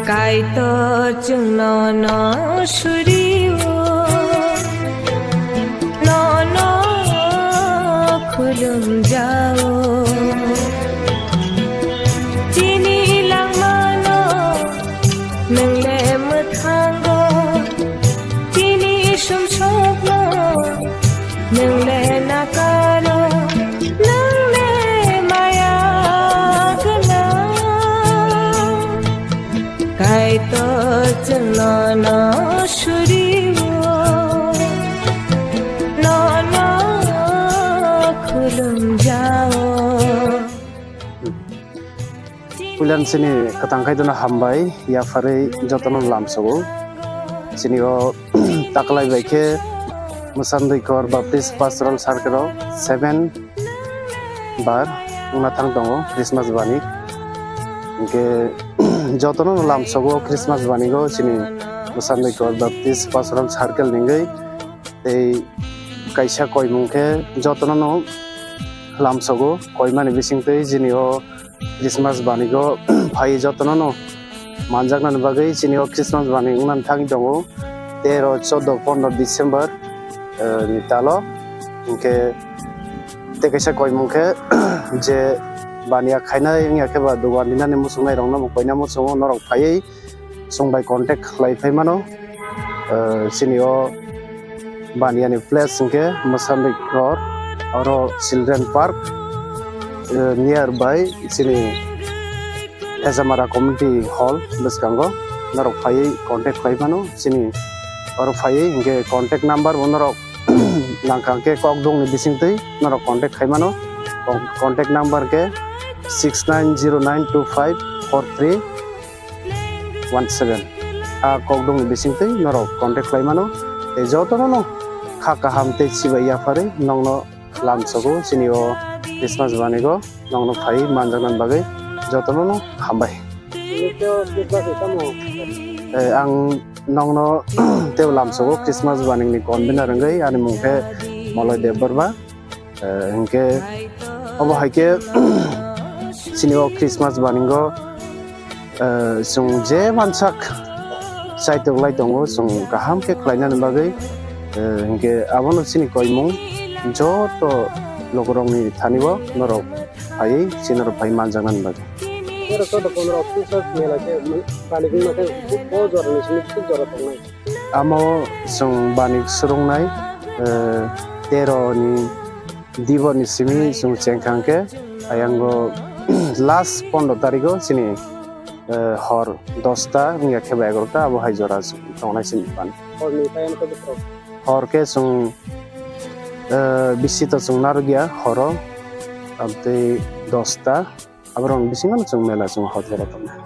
kaito chungno no shuriwo no no khulum jao Chini langmano nungle muthango Chini shum shokno nungle nakaro kaito chungno no shuriwo no no khulum jao Pulan sini katangkai dona hambai ya fare jotono lamsogo sini o taklai baike Masandwi Khor Baptist Pastoral Circle 7 bar Mwkthang Tongo Christmas Banik ke Joto Lamsogo Christmas Banigo Chini Masandwi Khor Baptist Pastoral Circle ningai ei kaisa koimungke Joto Lamsogo koimani Bising tei jini o Christmas Banigo phai Joto manjakna bagai chini o Christmas Bani Wngnani thangi tongo 13 14 15 December ni talo ke te kaisa koimungke je bania Khwnaya ngake ba dugan dinani Mochwngwi rongna koina Mochwngwi Norok phai songbai contact khlaiphai mano chini o bania ni place ke Masandwi Khor oro children park nearby chini Hezamarao community hall biskango Norok phai contact khlai mano chini oro phai inge contact number Norok nangkangke kokdong ni Bising tei Norok contact khlai mano contact number ke 6909254317 kokdong Bising tei Norok contact khlaimano te joto no khaka hamte chibaya fare nongno lamsogo chini o Christmas banigo nongno phai manjaknan bagai joto no hambai ang nongno teu lamsogo Christmas baning ni convener ngai ani mungke moloi debarba engke obo haike chini o Christmas baningo sung je mansak saitok lai tongo sung kaham ke khlainani bagai engke abono chini koimung joto lokorongni thanibo Norok phai chinoro phai manjangan bagai amo sung Banik surungnai 13 ni dibo ni simi sung chengkangke ayango last 15 tariko chini hor 10ta ngia kheba 11ta abo haijora tongnai sin pan hor ke sung bisito sung narugya horo abte 10ta abrong bisingan sung mela sung hot jora tongnai